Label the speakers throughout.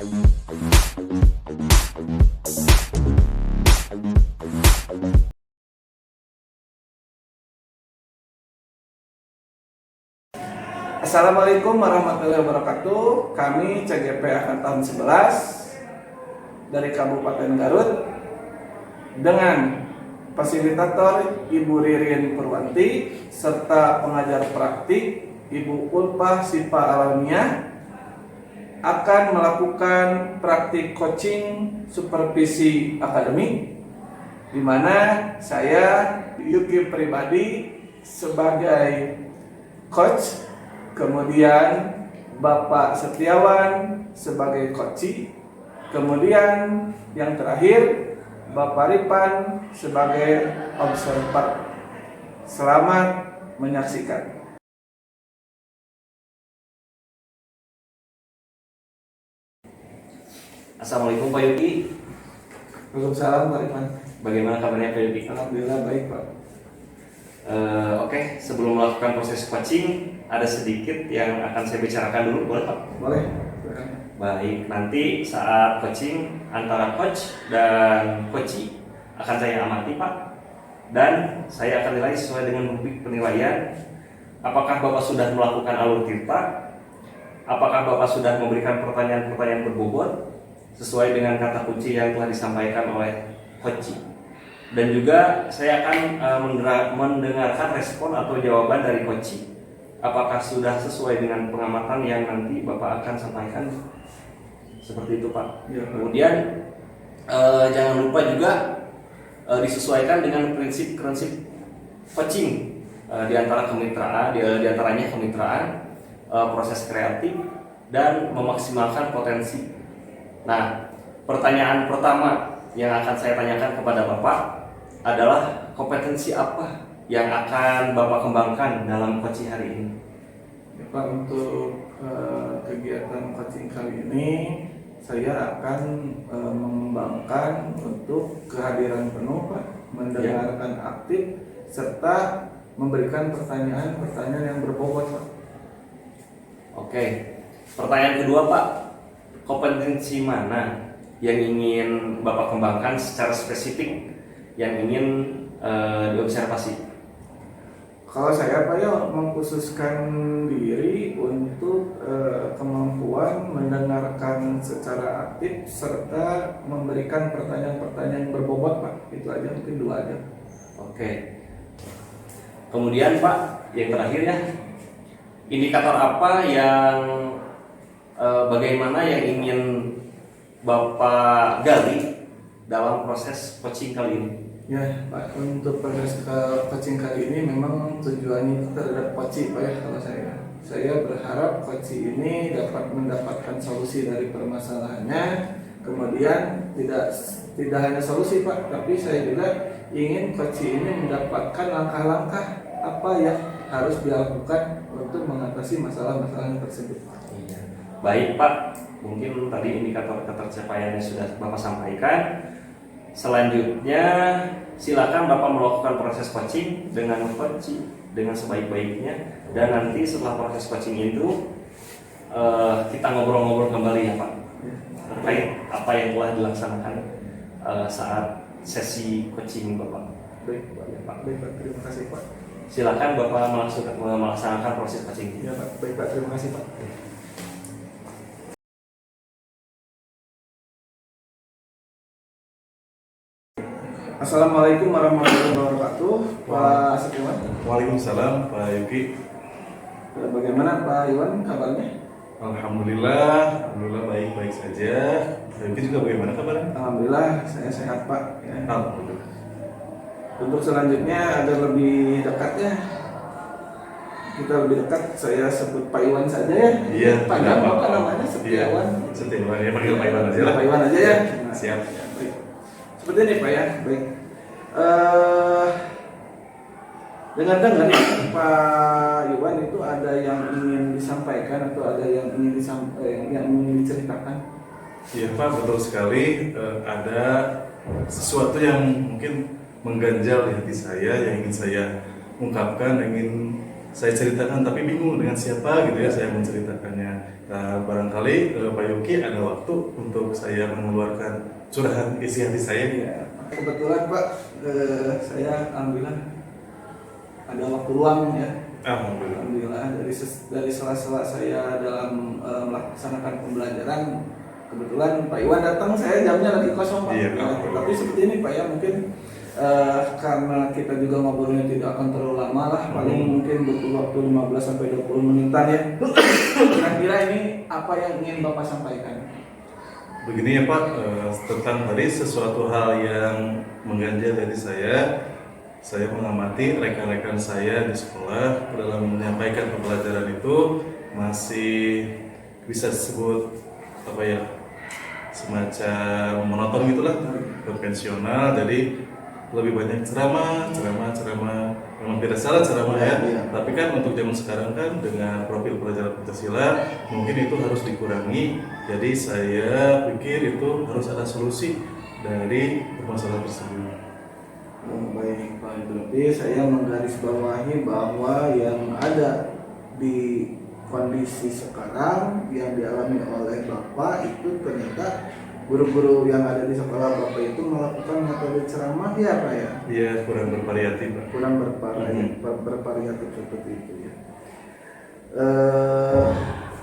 Speaker 1: Assalamualaikum warahmatullahi wabarakatuh. Kami CGP Angkatan 11 dari Kabupaten Garut dengan fasilitator Ibu Ririn Purwanti serta pengajar praktik Ibu Ulfa Sifa Alamiah akan melakukan praktik coaching supervisi akademik, di mana saya Yuki pribadi sebagai coach, kemudian Bapak Setiawan sebagai coachee, kemudian yang terakhir Bapak Ripan sebagai observer. Selamat menyaksikan.
Speaker 2: Assalamualaikum Pak Yuki.
Speaker 1: Waalaikumsalam Pak Ripan.
Speaker 2: Bagaimana kabarnya Pak Yuki?
Speaker 1: Alhamdulillah baik Pak.
Speaker 2: Oke, sebelum melakukan proses coaching, ada sedikit yang akan saya bicarakan dulu, boleh Pak?
Speaker 1: Boleh.
Speaker 2: Baik, nanti saat coaching antara coach dan coachee akan saya amati Pak, dan saya akan nilai sesuai dengan rubrik penilaian. Apakah Bapak sudah melakukan alur tirta? Apakah Bapak sudah memberikan pertanyaan-pertanyaan berbobot sesuai dengan kata kunci yang telah disampaikan oleh coachee? Dan juga saya akan mendengarkan respon atau jawaban dari coachee. Apakah sudah sesuai dengan pengamatan yang nanti Bapak akan sampaikan? Seperti itu Pak.
Speaker 1: Ya, Pak.
Speaker 2: Kemudian jangan lupa juga disesuaikan dengan prinsip-prinsip coaching di antara kemitraan, di antaranya kemitraan, proses kreatif, dan memaksimalkan potensi. Nah, pertanyaan pertama yang akan saya tanyakan kepada Bapak adalah kompetensi apa yang akan Bapak kembangkan dalam coaching hari ini?
Speaker 1: Ya, Pak, untuk kegiatan coaching kali ini saya akan mengembangkan untuk kehadiran penuh Pak, mendengarkan aktif serta memberikan pertanyaan-pertanyaan yang berbobot Pak.
Speaker 2: Oke, pertanyaan kedua Pak, kompetensi mana yang ingin Bapak kembangkan secara spesifik yang ingin diobservasi?
Speaker 1: Kalau saya Pak ya mengkhususkan diri untuk kemampuan mendengarkan secara aktif serta memberikan pertanyaan-pertanyaan yang berbobot Pak. Itu aja, mungkin dua aja.
Speaker 2: Oke. Kemudian Pak, yang terakhir ya, indikator apa yang bagaimana yang ingin Bapak gali dalam proses coaching kali ini?
Speaker 1: Ya Pak, untuk proses coaching kali ini memang tujuannya itu terhadap coaching Pak ya. Kalau saya berharap coaching ini dapat mendapatkan solusi dari permasalahannya. Kemudian tidak hanya solusi Pak, tapi saya juga ingin coaching ini mendapatkan langkah-langkah apa yang harus dilakukan untuk mengatasi masalah-masalah tersebut.
Speaker 2: Iya. Baik Pak, mungkin tadi indikator ketercapaiannya sudah Bapak sampaikan. Selanjutnya silakan Bapak melakukan proses coaching dengan dengan sebaik-baiknya, dan nanti setelah proses coaching itu kita ngobrol-ngobrol kembali ya Pak terkait apa yang telah dilaksanakan saat sesi coaching Bapak.
Speaker 1: Baik Pak, terima kasih Pak.
Speaker 2: Silakan Bapak melaksanakan proses coaching.
Speaker 1: Ya Pak, baik Pak, terima kasih Pak. Assalamualaikum warahmatullahi wabarakatuh. Pak Setiawan.
Speaker 3: Waalaikumsalam Pak Yuki.
Speaker 1: Bagaimana Pak Iwan kabarnya?
Speaker 3: Alhamdulillah baik-baik saja. Pak Yuki juga bagaimana kabarnya?
Speaker 1: Alhamdulillah saya sehat Pak. Ya.
Speaker 3: Alhamdulillah.
Speaker 1: Untuk selanjutnya agar lebih dekat ya, kita lebih dekat, saya sebut Pak Iwan saja ya.
Speaker 3: Iya.
Speaker 1: Panjang
Speaker 3: tidak
Speaker 1: Bapak
Speaker 3: apa-apa.
Speaker 1: namanya Setiawan.
Speaker 3: Iya, Setiawan ya, panggil Pak Iwan aja lah.
Speaker 1: Pak Iwan aja ya. Nah,
Speaker 3: Siap.
Speaker 1: ya, baik. Seperti ini Pak ya. Baik. Dengar-dengar Pak Iwan itu ada yang ingin disampaikan atau ada yang ingin diceritakan?
Speaker 3: Iya Pak, betul sekali. Ada sesuatu yang mungkin mengganjal di hati saya, yang ingin saya ungkapkan, ingin saya ceritakan tapi bingung dengan siapa gitu ya saya menceritakannya. Nah, barangkali Pak Yuki ada waktu untuk saya mengeluarkan curahan isi hati saya.
Speaker 1: Ya, kebetulan Pak, saya alhamdulillah ada waktu luang ya.
Speaker 3: Alhamdulillah.
Speaker 1: Alhamdulillah dari sela-sela saya dalam melaksanakan pembelajaran, kebetulan Pak Iwan datang, saya jamnya lagi kosong Pak.
Speaker 3: Iya,
Speaker 1: Tapi seperti ini Pak ya, mungkin karena kita juga ngobrolnya tidak akan terlalu lama lah, paling mungkin butuh waktu 15 sampai 20 menitan ya. Kira-kira ini apa yang ingin Bapak sampaikan?
Speaker 3: Begini ya Pak, tentang tadi sesuatu hal yang mengganjal dari saya mengamati rekan-rekan saya di sekolah dalam menyampaikan pembelajaran itu masih bisa disebut apa ya, semacam monoton gitulah, konvensional. Jadi lebih banyak ceramah, memang tidak salah ceramah ya.
Speaker 1: Iya.
Speaker 3: Tapi kan untuk zaman sekarang kan dengan profil pelajaran Pancasila mungkin itu harus dikurangi. Jadi saya pikir itu harus ada solusi dari permasalahan tersebut.
Speaker 1: Baik Pak, berarti saya menggarisbawahi bahwa yang ada di kondisi sekarang yang dialami oleh Bapak itu ternyata guru-guru yang ada di sekolah Bapak itu melakukan metode ceramah ya Pak ya?
Speaker 3: Iya, kurang bervariatif Pak.
Speaker 1: Kurang bervariatif seperti itu ya.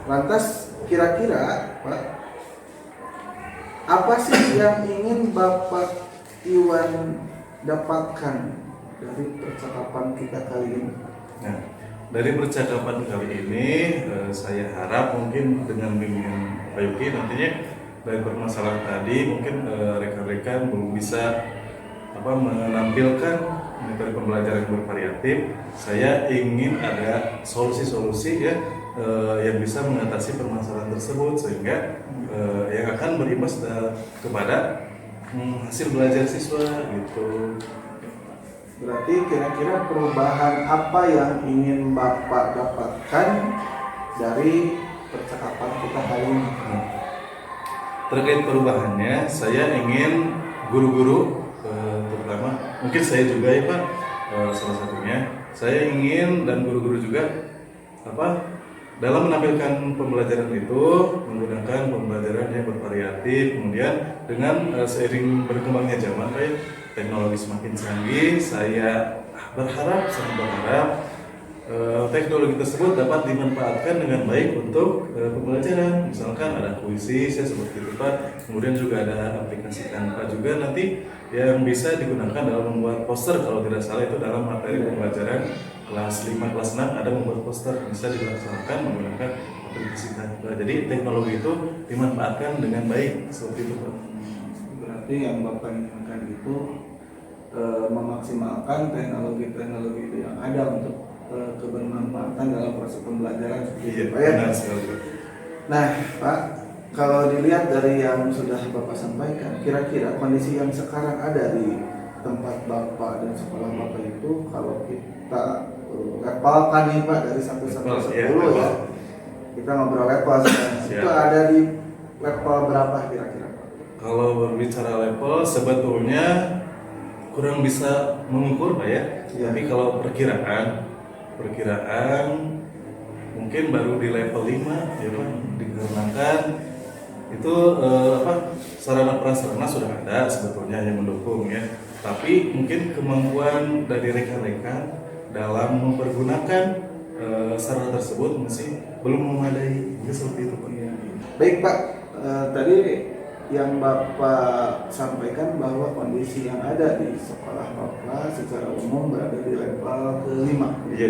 Speaker 1: Lantas kira-kira Pak, apa sih yang ingin Bapak Iwan dapatkan dari percakapan kita kali ini?
Speaker 3: Nah, dari percakapan kali ini saya harap mungkin dengan bimbingan Pak Yuki nantinya dari permasalahan tadi mungkin rekan-rekan belum bisa menampilkan metode pembelajaran yang bervariatif. Saya ingin ada solusi-solusi ya yang bisa mengatasi permasalahan tersebut sehingga yang akan berimbas kepada hasil belajar siswa gitu.
Speaker 1: Berarti kira-kira perubahan apa yang ingin Bapak dapatkan dari percakapan kita kali ini?
Speaker 3: Terkait perubahannya, saya ingin guru-guru terutama mungkin saya juga ya Pak, salah satunya saya ingin dan guru-guru juga dalam menampilkan pembelajaran itu menggunakan pembelajaran yang bervariatif. Kemudian dengan seiring berkembangnya zaman teknologi semakin canggih, saya sangat berharap teknologi tersebut dapat dimanfaatkan dengan baik untuk pembelajaran. Misalkan ada kuisi seperti itu Pak, kemudian juga ada aplikasi Canva juga nanti yang bisa digunakan dalam membuat poster. Kalau tidak salah itu dalam materi pembelajaran kelas 5, kelas 6 ada membuat poster, bisa dilaksanakan menggunakan aplikasi Canva. Jadi teknologi itu dimanfaatkan dengan baik seperti itu Pak.
Speaker 1: Berarti yang Bapak inginkan itu memaksimalkan teknologi-teknologi itu yang ada untuk kebermanfaatan dalam proses pembelajaran seperti itu Pak ya?
Speaker 3: Benar sekali Pak.
Speaker 1: Nah Pak, kalau dilihat dari yang sudah Bapak sampaikan, kira-kira kondisi yang sekarang ada di tempat Bapak dan sekolah Bapak itu, kalau kita levelkan nih Pak dari 1 sampai 10 ya, kita ngobrol level sekarang. Itu ada di level berapa kira-kira Pak?
Speaker 3: Kalau berbicara level sebetulnya kurang bisa mengukur Pak ya. Tapi kalau perkiraan mungkin baru di level 5 ya Pak, dikarenakan itu sarana prasarana sudah ada sebetulnya yang mendukung ya. Tapi mungkin kemampuan dari rekan-rekan dalam mempergunakan sarana tersebut masih belum memadai. Seperti itu Pak.
Speaker 1: Baik Pak, tadi yang Bapak sampaikan bahwa kondisi yang ada di sekolah Bapak secara umum berada di level ke-5.
Speaker 3: Iya,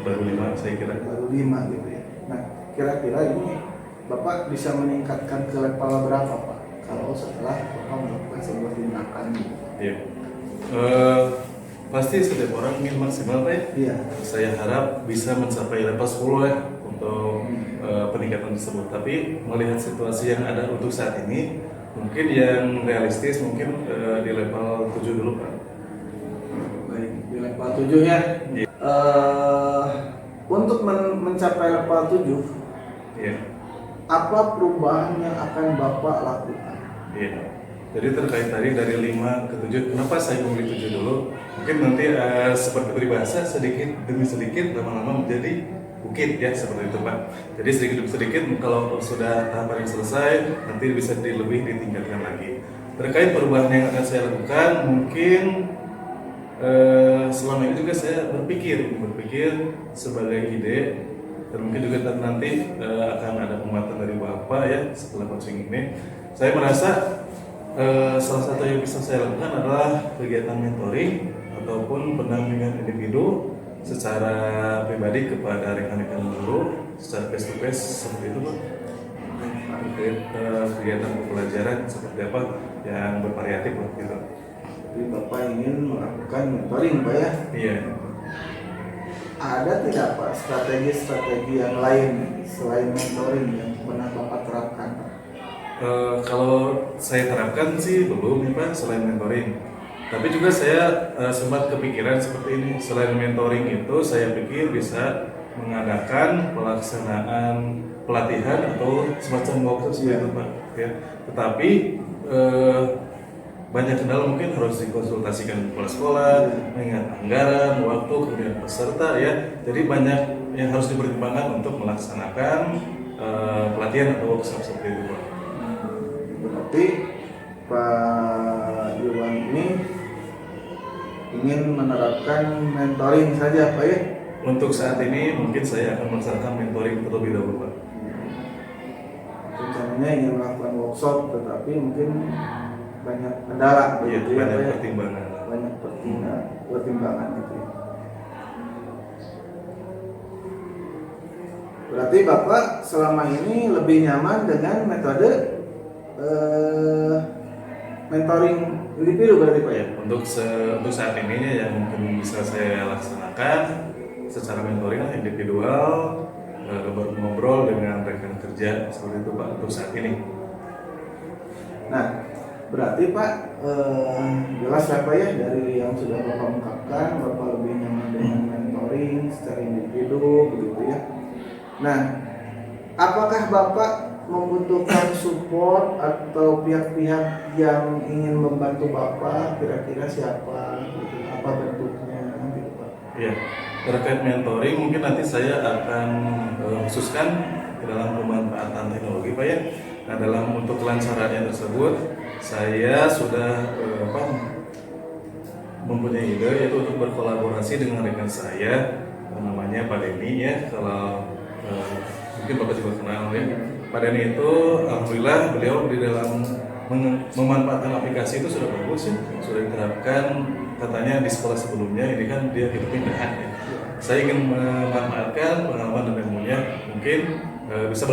Speaker 3: baru 5 saya kira.
Speaker 1: Baru 5 gitu ya. Nah, kira-kira ini Bapak bisa meningkatkan ke level berapa Pak? Kalau setelah Bapak melakukan sebuah tindakan gitu.
Speaker 3: Iya. Pasti setiap orang ingin maksimal Pak ya.
Speaker 1: Iya.
Speaker 3: Saya harap bisa mencapai level 10 ya untuk peningkatan tersebut. Tapi melihat situasi yang ada untuk saat ini, mungkin yang realistis mungkin di level 7 dulu Pak.
Speaker 1: Baik, di level 7 ya.
Speaker 3: Iya.
Speaker 1: Untuk mencapai level 7,
Speaker 3: Iya.
Speaker 1: apa perubahan yang akan Bapak lakukan?
Speaker 3: Iya. Jadi terkait tadi dari 5 ke 7, kenapa saya memilih 7 dulu? Mungkin nanti seperti peribahasa sedikit demi sedikit lama-lama menjadi bukit ya, seperti itu Pak. Jadi sedikit demi sedikit kalau sudah tahapan yang selesai nanti bisa lebih ditingkatkan lagi. Terkait perubahan yang akan saya lakukan, mungkin selama ini juga saya berpikir sebagai ide, dan mungkin juga nanti akan ada penguatan dari Bapak ya setelah coaching ini. Saya merasa salah satu yang bisa saya lakukan adalah kegiatan mentoring ataupun pendampingan individu secara pribadi kepada rekan-rekan guru secara face to face seperti itu Pak. Kegiatan pembelajaran seperti apa yang bervariatif lah gitu.
Speaker 1: Jadi Bapak ingin melakukan mentoring Pak ya?
Speaker 3: Iya.
Speaker 1: Ada tidak Pak strategi-strategi yang lain selain mentoring yang pernah Bapak terapkan Pak?
Speaker 3: Kalau saya terapkan sih belum nih Pak, selain mentoring. Tapi juga saya sempat kepikiran seperti ini. Selain mentoring itu, saya pikir bisa mengadakan pelaksanaan pelatihan atau semacam workshop seperti itu Pak. Ya. Tetapi banyak kendala, mungkin harus dikonsultasikan kepala sekolah, mengingat anggaran, waktu, kemudian peserta ya. Jadi banyak yang harus dipertimbangkan untuk melaksanakan pelatihan atau workshop seperti itu Pak.
Speaker 1: Berarti Pak Iwan ini ingin menerapkan mentoring saja Pak ya?
Speaker 3: Untuk saat ini mungkin saya akan melaksanakan mentoring terlebih dahulu Pak.
Speaker 1: Rencananya ingin melakukan workshop tetapi mungkin banyak kendala
Speaker 3: Iya,
Speaker 1: begitu ya,
Speaker 3: banyak
Speaker 1: Pak ya?
Speaker 3: pertimbangan.
Speaker 1: Banyak pertimbangan gitu ya. Berarti Bapak selama ini lebih nyaman dengan metode mentoring individu berarti Pak ya?
Speaker 3: Untuk saat ini yang mungkin bisa saya laksanakan secara mentoring individual, ngobrol dengan rekan kerja seperti itu Pak untuk saat ini.
Speaker 1: Nah, berarti Pak jelas ya Pak ya dari yang sudah Bapak ungkapkan, Bapak lebih nyaman dengan mentoring secara individu begitu ya. Nah, apakah Bapak membutuhkan support atau pihak-pihak yang ingin membantu Bapak? Kira-kira siapa? Gitu. Apa bentuknya? Gitu Pak.
Speaker 3: Iya, terkait mentoring mungkin nanti saya akan khususkan ke dalam pemanfaatan teknologi Pak ya. Nah dalam untuk kelancarannya tersebut saya sudah mempunyai ide yaitu untuk berkolaborasi dengan rekan saya namanya Pak Denny ya. Kalau mungkin Bapak juga kenal ya. Pak Denny itu alhamdulillah beliau di dalam memanfaatkan aplikasi itu sudah bagus ya, sudah diterapkan katanya di sekolah sebelumnya. Ini kan dia hidup pindahan ya. Saya ingin memanfaatkan pengalaman dan ilmunya, mungkin bisa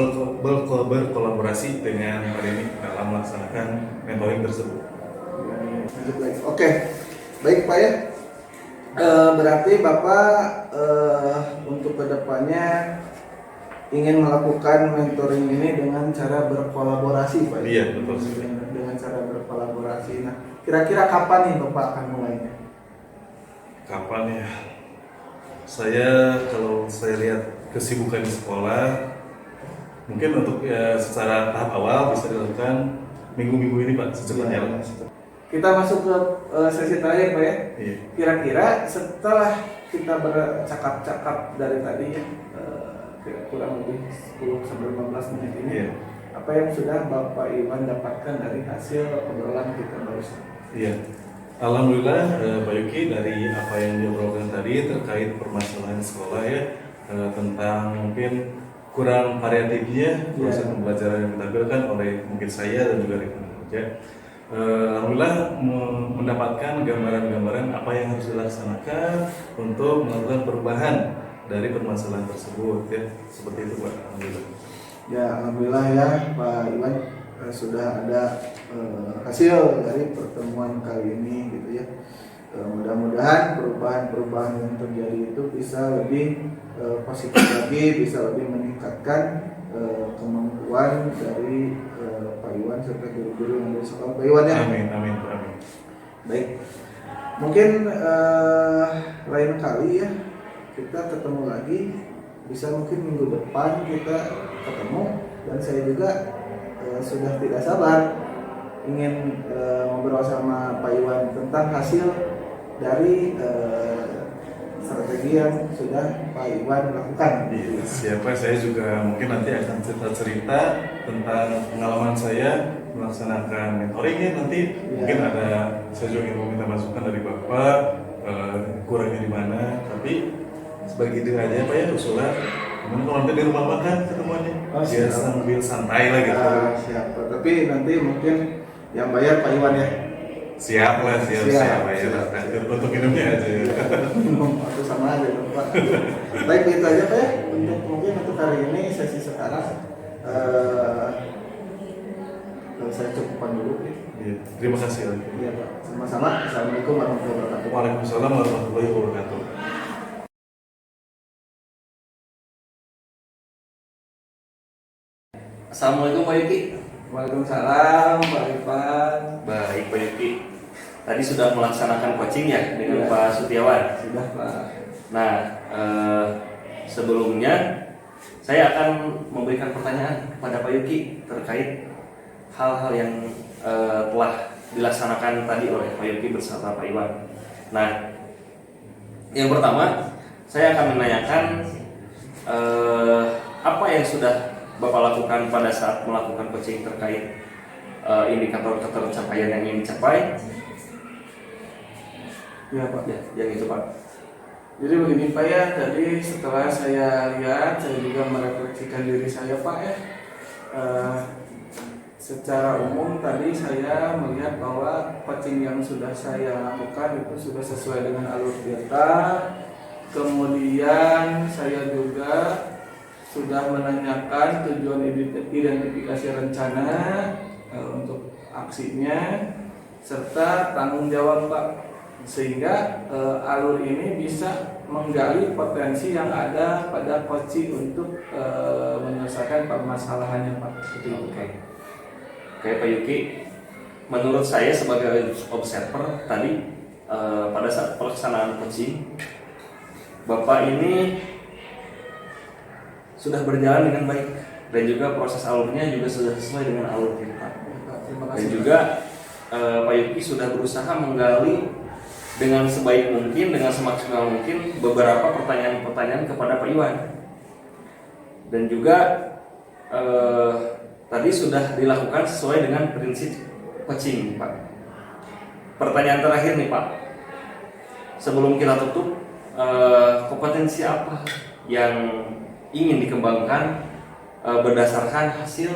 Speaker 3: berkolaborasi dengan Pak Denny dalam melaksanakan mentoring tersebut.
Speaker 1: Lanjut lagi. Oke, baik Pak ya. Berarti Bapak untuk kedepannya ingin melakukan mentoring ini dengan cara berkolaborasi Pak?
Speaker 3: Iya, betul.
Speaker 1: Dengan cara berkolaborasi. Nah, kira-kira kapan nih Bapak akan mulainya?
Speaker 3: Kapan ya? Saya kalau saya lihat kesibukan di sekolah, mungkin untuk secara tahap awal bisa dilakukan minggu-minggu ini Pak, secepatnya.
Speaker 1: Ya, kita masuk ke sesi terakhir Pak ya.
Speaker 3: Iya.
Speaker 1: Kira-kira setelah kita bercakap-cakap dari tadi ya, kurang lebih 10-15 menit ini,
Speaker 3: Iya.
Speaker 1: apa yang sudah Bapak Iwan dapatkan dari hasil obrolan kita barusan?
Speaker 3: Iya. Alhamdulillah Pak Yuki dari apa yang diobrolkan tadi terkait permasalahan sekolah ya, tentang mungkin kurang variatifnya proses pembelajaran yang ditampilkan oleh mungkin saya dan juga rekan kerja. Alhamdulillah mendapatkan gambaran-gambaran apa yang harus dilaksanakan untuk melakukan perubahan dari permasalahan tersebut ya, seperti itu Pak. Alhamdulillah.
Speaker 1: Ya alhamdulillah ya Pak Iwan, sudah ada hasil dari pertemuan kali ini gitu ya. Mudah-mudahan perubahan-perubahan yang terjadi itu bisa lebih positif lagi, bisa lebih meningkatkan kemampuan dari Pak Iwan serta guru-guru yang dari sekolah Pak Iwan ya.
Speaker 3: Amin, amin, amin.
Speaker 1: Baik, mungkin lain kali ya kita ketemu lagi, bisa mungkin minggu depan kita ketemu, dan saya juga sudah tidak sabar ingin ngobrol sama Pak Iwan tentang hasil dari strategi yang sudah Pak Iwan lakukan.
Speaker 3: Siapa saya juga mungkin nanti akan cerita tentang pengalaman saya melaksanakan mentoring ya nanti. Mungkin ada saya juga ingin meminta masukan dari Bapak, kurangnya di mana, tapi sebagai ide aja Pak ya usulan. Cuman kalau nanti di rumah makan ketemuannya biar sambil santai lah gitu.
Speaker 1: Siap. Tapi nanti mungkin yang bayar Pak Iwan ya.
Speaker 3: Siap lah, siap ya. Untuk minumnya aja ya.
Speaker 1: Minum atau sama aja Pak. Baik, itu aja Pak ya. Mungkin untuk hari ini sesi sekarang saya cukupkan dulu.
Speaker 3: Iya, terima kasih.
Speaker 1: Iya Pak. Sama-sama. Assalamualaikum warahmatullahi wabarakatuh.
Speaker 3: Waalaikumsalam warahmatullahi wabarakatuh.
Speaker 2: Assalamualaikum Pak Yuki.
Speaker 1: Waalaikumsalam Pak Irfan.
Speaker 2: Baik Pak Yuki. Tadi sudah melaksanakan coaching ya dengan
Speaker 1: Iya.
Speaker 2: Pak Sutiawan.
Speaker 1: Sudah Pak.
Speaker 2: Nah, sebelumnya saya akan memberikan pertanyaan kepada Pak Yuki terkait hal-hal yang telah dilaksanakan tadi oleh Pak Yuki beserta Pak Iwan. Nah, yang pertama saya akan menanyakan apa yang sudah Bapak lakukan pada saat melakukan coaching terkait indikator ketercapaian yang ingin dicapai.
Speaker 1: Iya Pak.
Speaker 2: Ya, yang itu Pak.
Speaker 1: Jadi begini Pak ya, tadi setelah saya lihat, saya juga merefleksikan diri saya Pak ya. Secara umum tadi saya melihat bahwa coaching yang sudah saya lakukan itu sudah sesuai dengan alur delta. Kemudian saya juga sudah menanyakan tujuan identifikasi rencana untuk aksinya serta tanggung jawab Pak, sehingga alur ini bisa menggali potensi yang ada pada coaching untuk menyelesaikan permasalahannya Pak. Seperti itu.
Speaker 2: Oke Pak Yuki, menurut saya sebagai observer tadi pada saat pelaksanaan coaching, Bapak ini sudah berjalan dengan baik dan juga proses alurnya juga sudah sesuai dengan alur kita.
Speaker 1: Terima
Speaker 2: Dan
Speaker 1: kasih.
Speaker 2: juga Pak Yuki sudah berusaha menggali dengan sebaik mungkin, dengan semaksimal mungkin beberapa pertanyaan-pertanyaan kepada Pak Iwan. Dan juga tadi sudah dilakukan sesuai dengan prinsip coaching, Pak. Pertanyaan terakhir nih Pak, sebelum kita tutup, kompetensi apa yang ingin dikembangkan berdasarkan hasil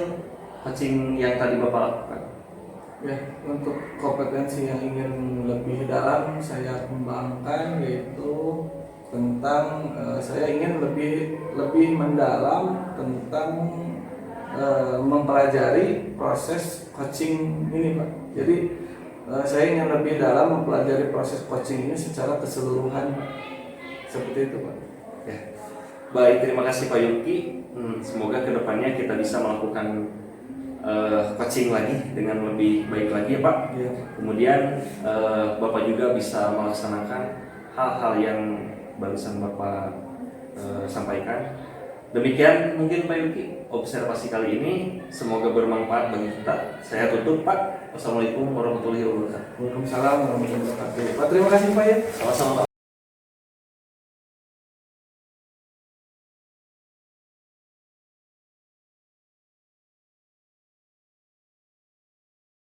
Speaker 2: coaching yang tadi Bapak lakukan?
Speaker 1: Ya, untuk kompetensi yang ingin lebih dalam saya kembangkan yaitu tentang saya ingin lebih mendalam tentang mempelajari proses coaching ini Pak. Jadi saya ingin lebih dalam mempelajari proses coaching ini secara keseluruhan Pak. Seperti itu Pak.
Speaker 2: Ya. Baik, terima kasih Pak Yuki. Semoga kedepannya kita bisa melakukan coaching lagi dengan lebih baik lagi ya Pak.
Speaker 1: Ya.
Speaker 2: Kemudian Bapak juga bisa melaksanakan hal-hal yang barusan Bapak sampaikan. Demikian mungkin Pak Yuki observasi kali ini, semoga bermanfaat bagi kita. Saya tutup Pak. Wassalamualaikum warahmatullahi wabarakatuh.
Speaker 1: Waalaikumsalam warahmatullahi wabarakatuh. Pak, terima kasih Pak ya.
Speaker 2: Sama-sama Pak.